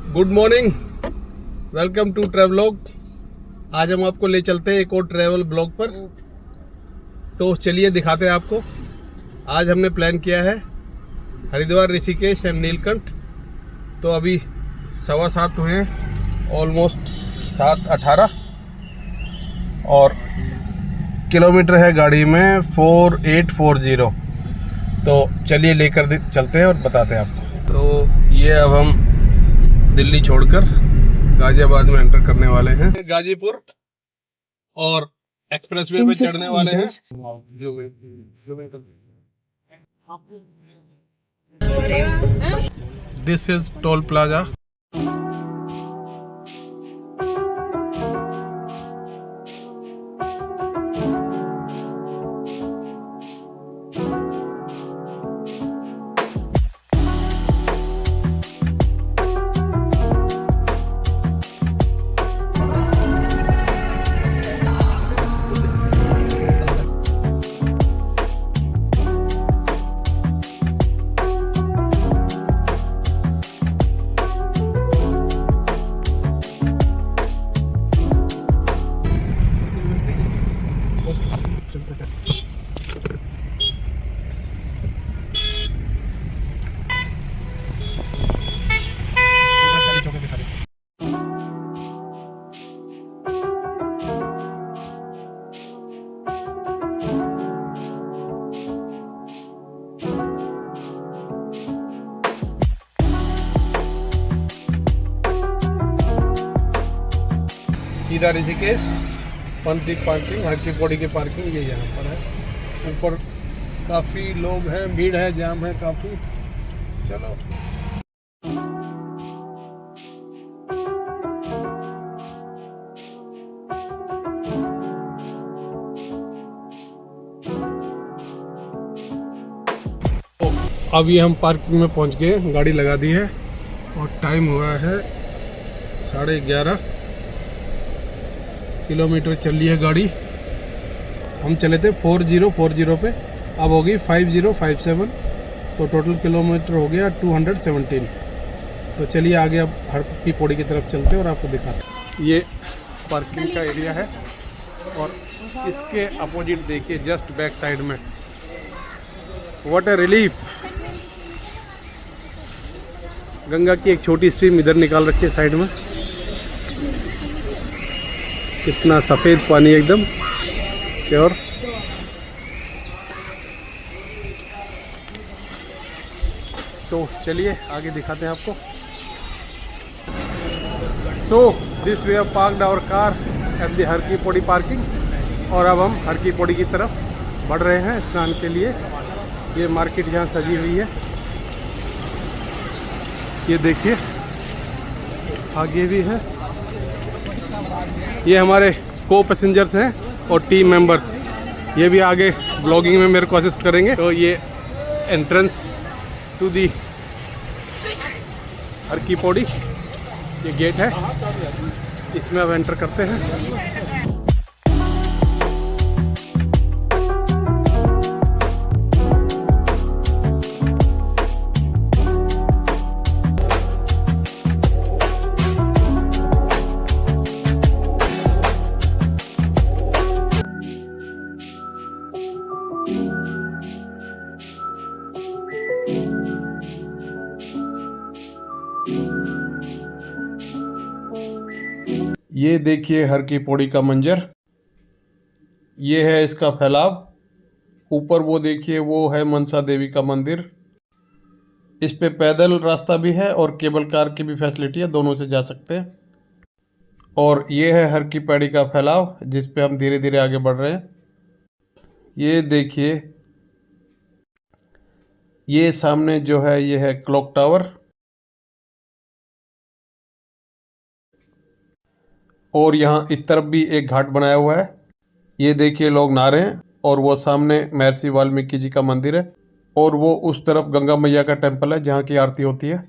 Good morning, welcome to travelogue. आज हम आपको ले चलते हैं एक और ट्रैवल ब्लॉग पर। तो चलिए दिखाते हैं आपको। आज हमने प्लान किया है हरिद्वार, ऋषिकेश एंड नीलकंठ। तो अभी 7:15 हुए हैं, ऑलमोस्ट 7:18 और किलोमीटर है गाड़ी में 4840। तो चलिए लेकर चलते हैं और बताते हैं आपको। तो ये अब हम दिल्ली छोड़कर गाजियाबाद में एंटर करने वाले हैं। गाजीपुर और एक्सप्रेसवे पे चढ़ने वाले हैं। This is toll plaza. सीधा ऋषिकेश, पंथी पार्किंग, हर की पौड़ी की पार्किंग ये यहाँ पर है। ऊपर काफ़ी लोग हैं, भीड़ है, जाम है काफ़ी। चलो तो अभी हम पार्किंग में पहुँच गए, गाड़ी लगा दी है और टाइम हुआ है 11:30। किलोमीटर चल रही है गाड़ी। हम चले थे 4040 पे, अब होगी 5057। तो टोटल किलोमीटर हो गया 217। तो चलिए आगे अब हर की पौड़ी की तरफ चलते हैं और आपको दिखाते हैं। ये पार्किंग का एरिया है और इसके अपोजिट देखिए जस्ट बैक साइड में व्हाट ए रिलीफ, गंगा की एक छोटी स्ट्रीम इधर निकाल रखी है साइड में। कितना सफ़ेद पानी, एकदम प्योर। तो चलिए आगे दिखाते हैं आपको। So this we have parked our car at the Har ki Pauri parking और अब हम हर की पौड़ी की तरफ बढ़ रहे हैं स्नान के लिए। ये मार्केट यहाँ सजी हुई है, ये देखिए आगे भी है। ये हमारे को पैसेंजर्स हैं और टीम मेंबर्स, ये भी आगे ब्लॉगिंग में मेरे को असिस्ट करेंगे। तो ये एंट्रेंस टू दी हर की पौड़ी, ये गेट है, इसमें अब एंटर करते हैं। ये देखिए हर की पौड़ी का मंजर, ये है इसका फैलाव। ऊपर वो देखिए, वो है मनसा देवी का मंदिर। इस पे पैदल रास्ता भी है और केबल कार की भी फैसिलिटी है, दोनों से जा सकते हैं। और ये है हर की पौड़ी का फैलाव जिस पे हम धीरे धीरे आगे बढ़ रहे हैं। ये देखिए, ये सामने जो है ये है क्लॉक टावर और यहाँ इस तरफ भी एक घाट बनाया हुआ है। ये देखिए लोग नहा रहे हैं और वो सामने महर्षि वाल्मीकि जी का मंदिर है और वो उस तरफ गंगा मैया का टेम्पल है जहाँ की आरती होती है।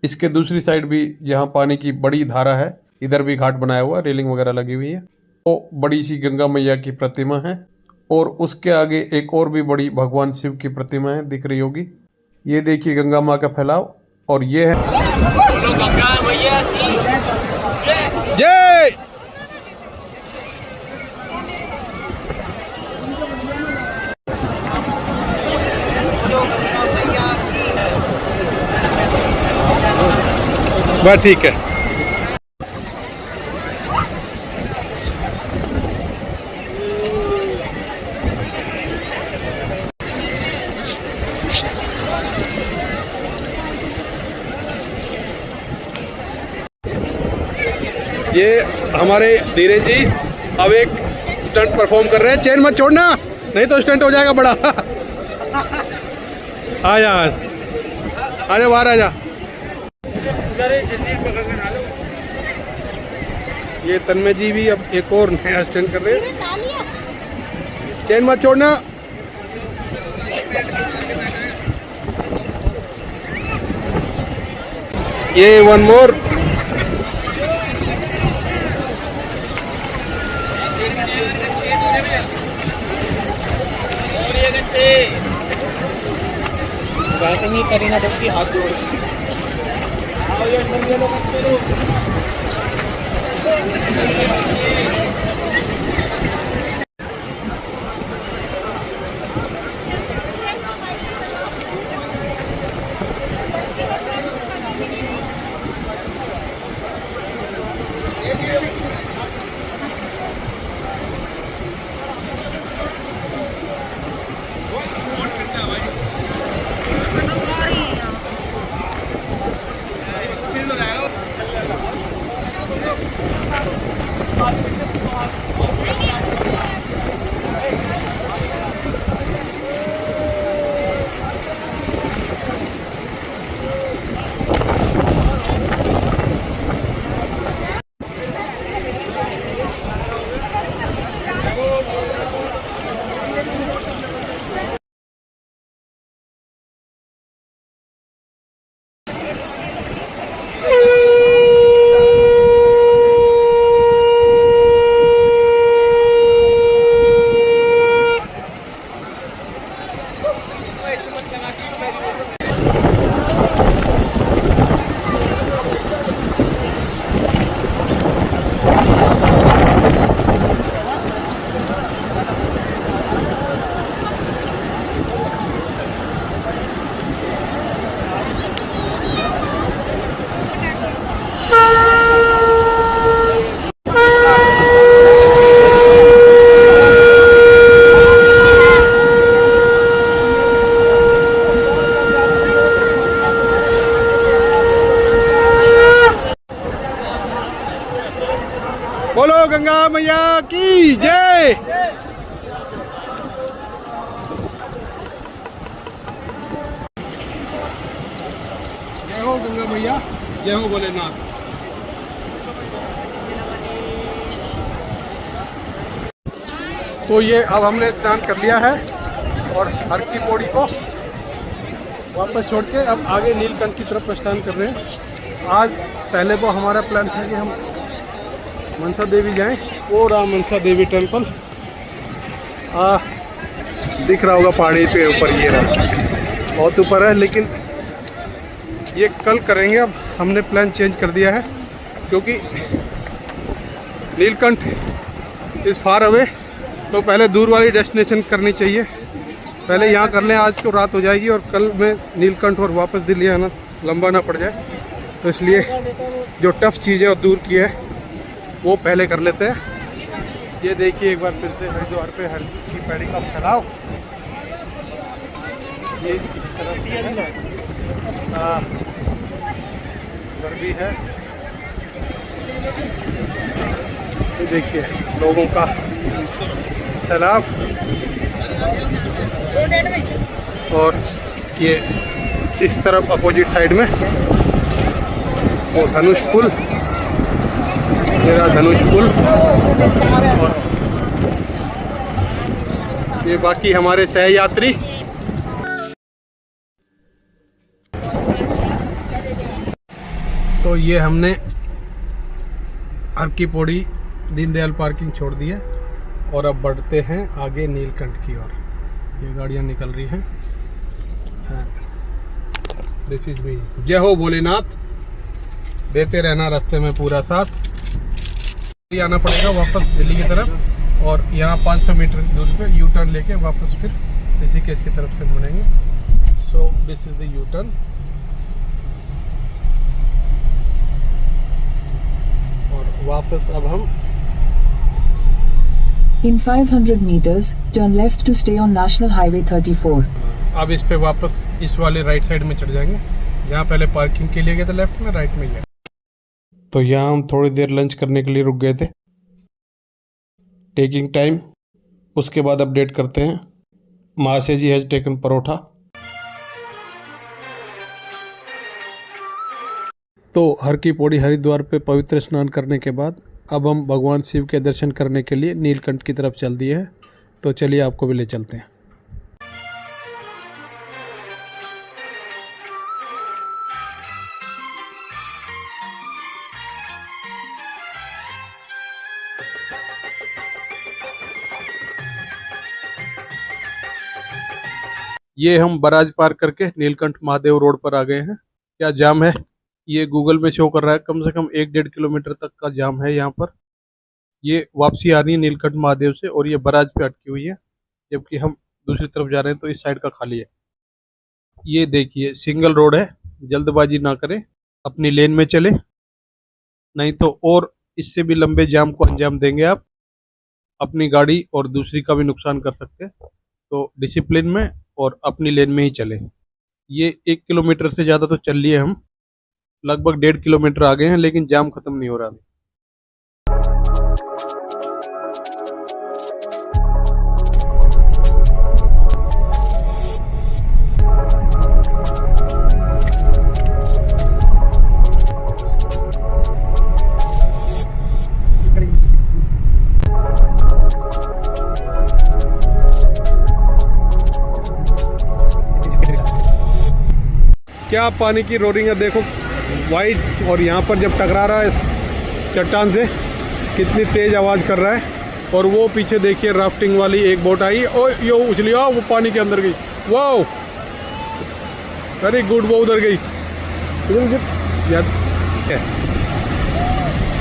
इसके दूसरी साइड भी जहाँ पानी की बड़ी धारा है, इधर भी घाट बनाया हुआ, रेलिंग वगैरह लगी हुई है। वो बड़ी सी गंगा मैया की प्रतिमा है और उसके आगे एक और भी बड़ी भगवान शिव की प्रतिमा है, दिख रही होगी। ये देखिए गंगा माँ का फैलाव और ये है बोलो गंगा मैया की जय। जय। बस ठीक है। ये हमारे धीरज जी अब एक स्टंट परफॉर्म कर रहे हैं। चेन मत छोड़ना, नहीं तो स्टंट हो जाएगा बड़ा। आजा आजा बाहर आजा। ये तन्मय जी भी अब एक और नया स्टंट कर रहे हैं। चेन मत छोड़ना। ये वन मोर। करीना डक्की हाथ जोड़ बोलो गंगा मैया की जय। जय हो गंगा मैया, जय हो भोलेनाथ। तो ये अब हमने स्नान कर लिया है और हर की पौड़ी को वापस छोड़ के अब आगे नीलकंठ की तरफ प्रस्थान कर रहे हैं। आज पहले तो हमारा प्लान था कि हम मनसा देवी जाएं। वो रहा मनसा देवी टेम्पल, दिख रहा होगा पहाड़ी पे ऊपर, ये रहा, बहुत ऊपर है। लेकिन ये कल करेंगे। अब हमने प्लान चेंज कर दिया है क्योंकि नीलकंठ इज़ फार अवे, तो पहले दूर वाली डेस्टिनेशन करनी चाहिए। पहले यहाँ कर लें, आज को रात हो जाएगी और कल में नीलकंठ और वापस दिल्ली आना लंबा ना पड़ जाए, तो इसलिए जो टफ चीज़ है और दूर की है वो पहले कर लेते हैं। ये देखिए एक बार फिर से हरिद्वार पे हर की पैड़ी का फैलाव ये इस तरह से है। गर्मी है, ये देखिए लोगों का सैलाब। और ये इस तरफ अपोजिट साइड में वो धनुष पुल, मेरा धनुष पुल, और ये बाकी हमारे सह यात्री। तो ये हमने हर की पौड़ी दीनदयाल पार्किंग छोड़ दी है और अब बढ़ते हैं आगे नीलकंठ की ओर। ये गाड़ियाँ निकल रही हैं। This is me. जय हो भोलेनाथ, देते रहना रास्ते में पूरा साथ। आना पड़ेगा वापस दिल्ली की तरफ और यहाँ 500 मीटर की दूरी पे यू टर्न लेके वापस फिर ऋषिकेश की तरफ से मुड़ेंगे। So this is the U turn. और वापस अब हम In 500 meters, turn left to stay on National Highway 34. अब इस पे वापस इस वाले राइट साइड में चढ़ जाएंगे जहाँ पहले पार्किंग के लिए गए थे लेफ्ट में, राइट में गया। तो यहाँ हम थोड़ी देर लंच करने के लिए रुक गए थे, टेकिंग टाइम। उसके बाद अपडेट करते हैं। महाशय जी हैज टेकन परोठा। तो हर की पौड़ी हरिद्वार पे पवित्र स्नान करने के बाद अब हम भगवान शिव के दर्शन करने के लिए नीलकंठ की तरफ चल दिए हैं। तो चलिए आपको भी ले चलते हैं। ये हम बराज पार करके नीलकंठ महादेव रोड पर आ गए हैं। क्या जाम है ये गूगल में शो कर रहा है, कम से कम 1-1.5 किलोमीटर तक का जाम है यहाँ पर। ये वापसी आ रही है नीलकंठ महादेव से और ये बराज पे अटकी हुई है, जबकि हम दूसरी तरफ जा रहे हैं तो इस साइड का खाली है। ये देखिए सिंगल रोड है, जल्दबाजी ना करें, अपनी लेन में चले, नहीं तो और इससे भी लंबे जाम को अंजाम देंगे आप। अपनी गाड़ी और दूसरी का भी नुकसान कर सकते हैं, तो डिसिप्लिन में और अपनी लेन में ही चले। ये 1 किलोमीटर से ज़्यादा तो चल लिए हम, लगभग 1.5 किलोमीटर आ गए हैं, लेकिन जाम खत्म नहीं हो रहा अभी। क्या पानी की रोरिंग है देखो, वाइट, और यहाँ पर जब टकरा रहा है इस चट्टान से कितनी तेज आवाज़ कर रहा है। और वो पीछे देखिए राफ्टिंग वाली एक बोट आई और ये उछली, वो पानी के अंदर गई। वाह वेरी गुड, वो उधर गई।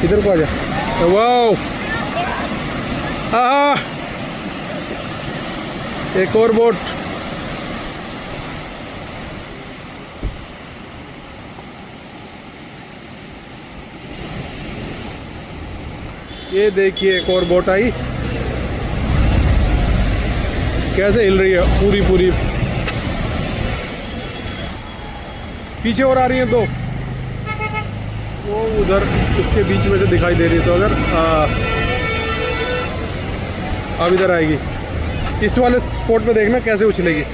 इधर को आ जा। वाह, हाँ, एक और बोट। ये देखिए एक और बोट आई, कैसे हिल रही है पूरी पूरी। पीछे और आ रही है दो, वो उधर उसके बीच में से दिखाई दे रही है। तो अगर अब इधर आएगी, इस वाले स्पॉट पे देखना कैसे उछलेगी।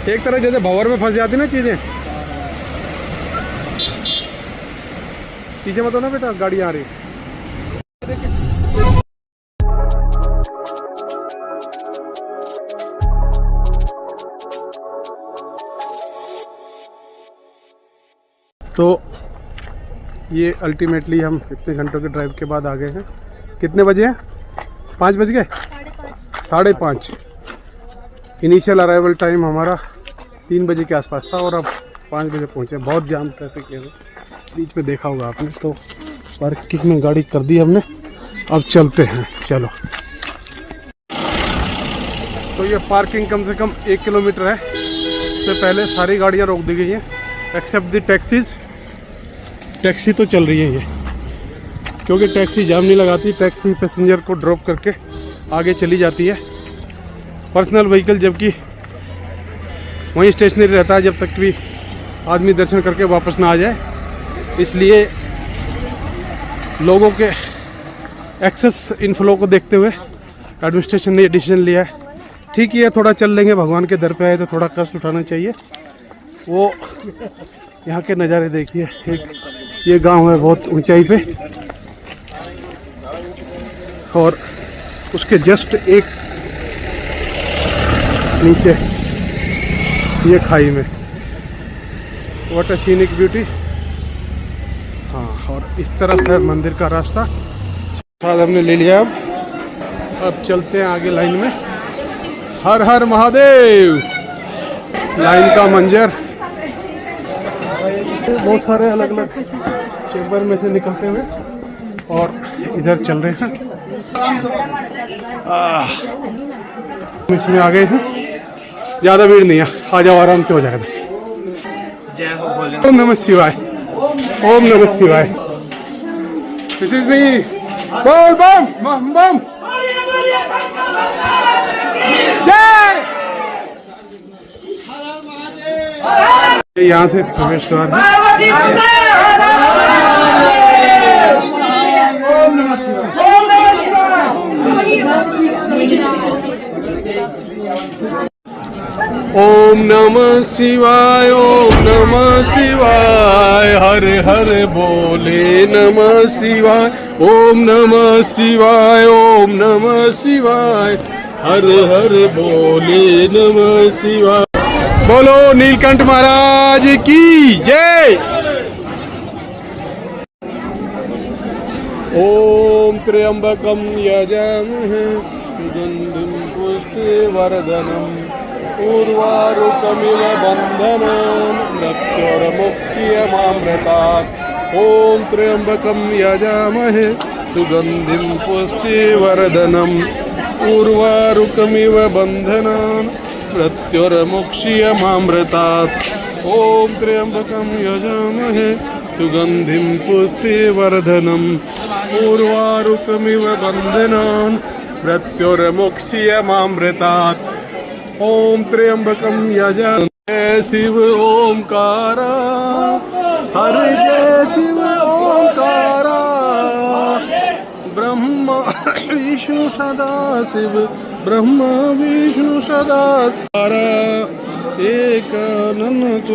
एक तरह जैसे भंवर में फंस जाती ना चीजें। पीछे मत हो ना बेटा, गाड़ी आ रही। तो ये अल्टीमेटली हम इतने घंटों के ड्राइव के बाद आ गए हैं। कितने बजे हैं? 5 बज गए, 5:30। इनिशियल अराइवल टाइम हमारा 3 बजे के आसपास था और अब 5 बजे पहुँचे। बहुत जाम ट्रैफिक है, बीच में देखा होगा आपने। तो पार्किंग में गाड़ी कर दी हमने, अब चलते हैं। चलो, तो ये पार्किंग कम से कम 1 किलोमीटर है। इससे पहले सारी गाड़ियाँ रोक दी गई हैं एक्सेप्ट द टैक्सीज। टैक्सी तो चल रही है ये, क्योंकि टैक्सी जाम नहीं लगाती। टैक्सी पैसेंजर को ड्रॉप करके आगे चली जाती है। पर्सनल व्हीकल जबकि वहीं स्टेशनरी रहता है जब तक भी आदमी दर्शन करके वापस ना आ जाए। इसलिए लोगों के एक्सेस इनफ्लो को देखते हुए एडमिनिस्ट्रेशन ने ये डिसीजन लिया है। ठीक ही है, थोड़ा चल लेंगे, भगवान के दर पे आए तो थोड़ा कष्ट उठाना चाहिए। वो यहाँ के नज़ारे देखिए। एक ये गांव है बहुत ऊंचाई पे और उसके जस्ट एक नीचे ये खाई में। What a scenic beauty. हाँ, और इस तरफ है मंदिर का रास्ता। साथ हमने ले लिया। अब चलते हैं आगे लाइन में। हर हर महादेव। लाइन का मंजर, बहुत सारे अलग अलग चेंबर में से निकलते हुए और इधर चल रहे हैं। इसमें आ गए हैं, ज़्यादा भीड़ नहीं है, आ जाओ, आराम से हो जाएगा। जय हो भोले। ओम नमः शिवाय, ओम नमः शिवाय। This is me. बोल बम बम बम जय। यहाँ से प्रवेश द्वार है। ओम नमः शिवाय, ओम नमः शिवाय, हर हर बोले नमः शिवाय, ओम नमः शिवाय, ओम नमः शिवाय, हर हर बोले नमः शिवाय। बोलो नीलकंठ महाराज की जय। ओम त्र्यंबकम यजामहे सुगंधिं पुष्टिवर्धनम् उर्वारुकमिव बन्धनान् मृत्युर्मुक्षीयमामृतात्। ॐ त्र्यंबकं यजामहे सुगन्धिं पुष्टिवर्धनम् उर्वारुकमिव बन्धनान् मृत्युर्मुक्षीयमामृतात्। ॐ त्र्यंबकं यजामहे सुगन्धिं पुष्टिवर्धनम् उर्वारुकमिव बन्धनान् मृत्युर्मुक्षीयमामृतात्। ओम त्र्यंबकम यजामहे शिव ओंकारा, हर जय शिव ओंकारा, ब्रह्मा विष्णु सदा शिव, ब्रह्मा विष्णु सदा एक अनंत।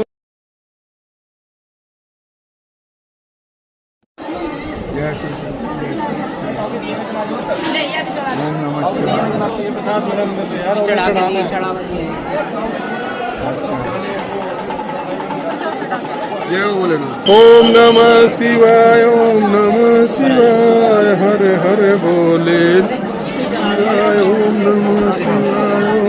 ओम नमः शिवाय, ओम नमः शिवाय, हर हर बोले शिवाय, ओम नमः शिवाय।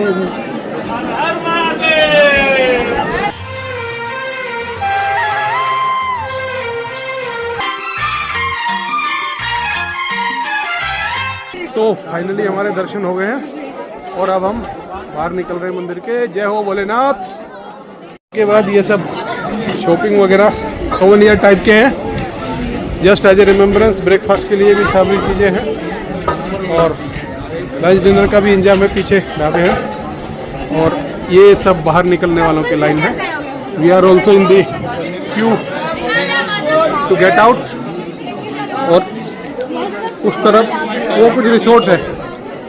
तो फाइनली हमारे दर्शन हो गए हैं और अब हम बाहर निकल रहे हैं मंदिर के। जय हो भोलेनाथ। के बाद ये सब शॉपिंग वगैरह सोवेनियर टाइप के हैं, just as a remembrance. Breakfast के लिए भी सारी चीज़ें हैं और लंच डिनर का भी इंतजाम है, पीछे ढाबे हैं। और ये सब बाहर निकलने वालों की लाइन है। We are also in the queue to get out. और उस तरफ वो कुछ रिसोर्ट है,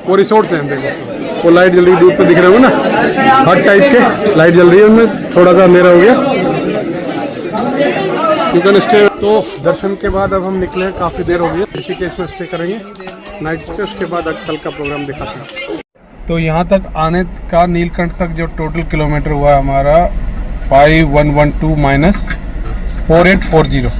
वो रिसोर्ट्स हैं, देखो वो लाइट जल रही, दूर पे दिख रहे हो ना, हट टाइप के लाइट जल रही है, उनमें थोड़ा सा अंधेरा हो गया। You can stay. तो दर्शन के बाद अब हम निकले हैं, काफ़ी देर हो गई है। ऋषिकेश में स्टे करेंगे नाइट स्टे, उसके बाद कल का प्रोग्राम दिखाते हैं। तो यहाँ तक आने का नीलकंठ तक जो टोटल किलोमीटर हुआ हमारा 5112 माइनस 4840,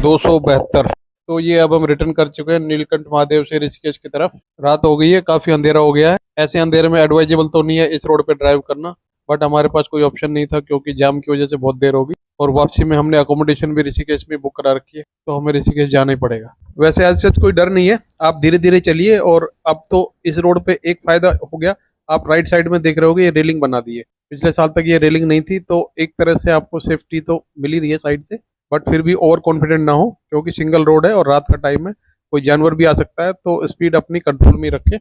272। तो ये अब हम रिटर्न कर चुके हैं नीलकंठ महादेव से ऋषिकेश की तरफ। रात हो गई है, काफी अंधेरा हो गया है। ऐसे अंधेरे में एडवाइजेबल तो नहीं है इस रोड पे ड्राइव करना, बट हमारे पास कोई ऑप्शन नहीं था क्योंकि जाम की वजह से बहुत देर होगी। और वापसी में हमने अकोमोडेशन भी ऋषिकेश में बुक करा रखी है, तो हमें ऋषिकेश जाना ही पड़ेगा। वैसे आज सच कोई डर नहीं है, आप धीरे धीरे चलिए। और अब तो इस रोड पे एक फायदा हो गया, आप राइट साइड में देख रहे होगे ये रेलिंग बना दी है। पिछले साल तक ये रेलिंग नहीं थी, तो एक तरह से आपको सेफ्टी तो मिल ही रही है साइड से। बट फिर भी ओवर कॉन्फिडेंट ना हो, क्योंकि सिंगल रोड है और रात का टाइम है, कोई जानवर भी आ सकता है, तो स्पीड अपनी कंट्रोल में रखें।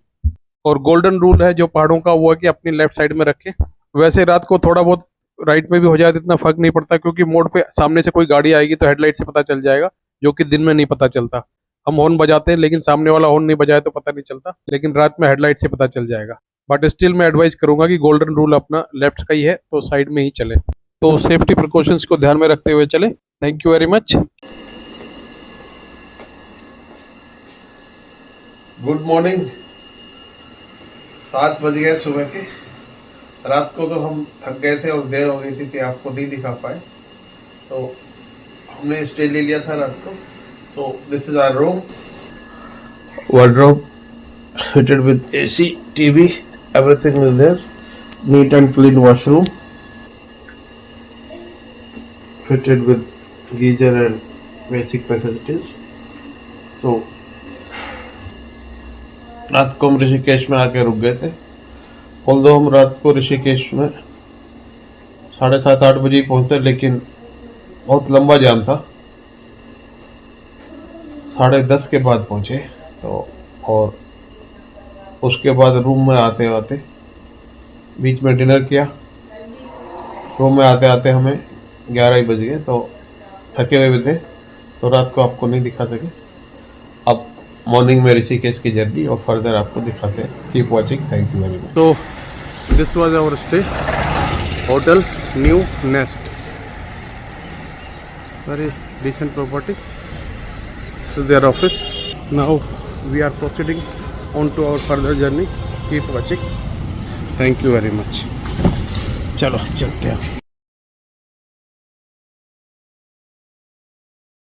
और गोल्डन रूल है जो पहाड़ों का, वो है कि अपनी लेफ्ट साइड में रखें। वैसे रात को थोड़ा बहुत राइट में भी हो जाए तो इतना फर्क नहीं पड़ता, क्योंकि मोड़ पे सामने से कोई गाड़ी आएगी तो हेडलाइट से पता चल जाएगा, जो कि दिन में नहीं पता चलता। हम हॉर्न बजाते हैं, लेकिन सामने वाला हॉर्न नहीं बजाए तो पता नहीं चलता, लेकिन रात में हेडलाइट से पता चल जाएगा। बट स्टिल मैं एडवाइस करूंगा कि गोल्डन रूल अपना लेफ्ट का ही है, तो साइड में ही चले। तो सेफ्टी प्रिकॉशंस को ध्यान में रखते हुए चले। Thank you very much. Good morning. 7 बज गए सुबह के। रात को तो हम थक गए थे और देर हो गई थी, आपको नहीं दिखा पाए, तो हमने स्टे ले लिया था रात को। So this is our room. Wardrobe fitted with AC, TV, everything is there. Neat and clean washroom. Fitted with geyser and basic facilities. So रात को हम ऋषिकेश में आके रुक गए थे। ऑल्दो हम रात को ऋषिकेश में 7:30-8 बजे पहुंचते, लेकिन बहुत लंबा जाम था। 10:30 के बाद पहुंचे तो, और उसके बाद रूम में आते आते बीच में डिनर किया। रूम में आते आते हमें 11 बज गए, तो थके हुए भी थे, तो रात को आपको नहीं दिखा सके। अब मॉर्निंग में ऋषिकेश की जर्नी और फर्दर आपको दिखाते हैं। Keep watching, thank you very much. तो this was our stay, hotel new nest, very decent property. So their office. Now we are proceeding on to our further journey. Keep watching. Thank you very much. चलो चलते हैं।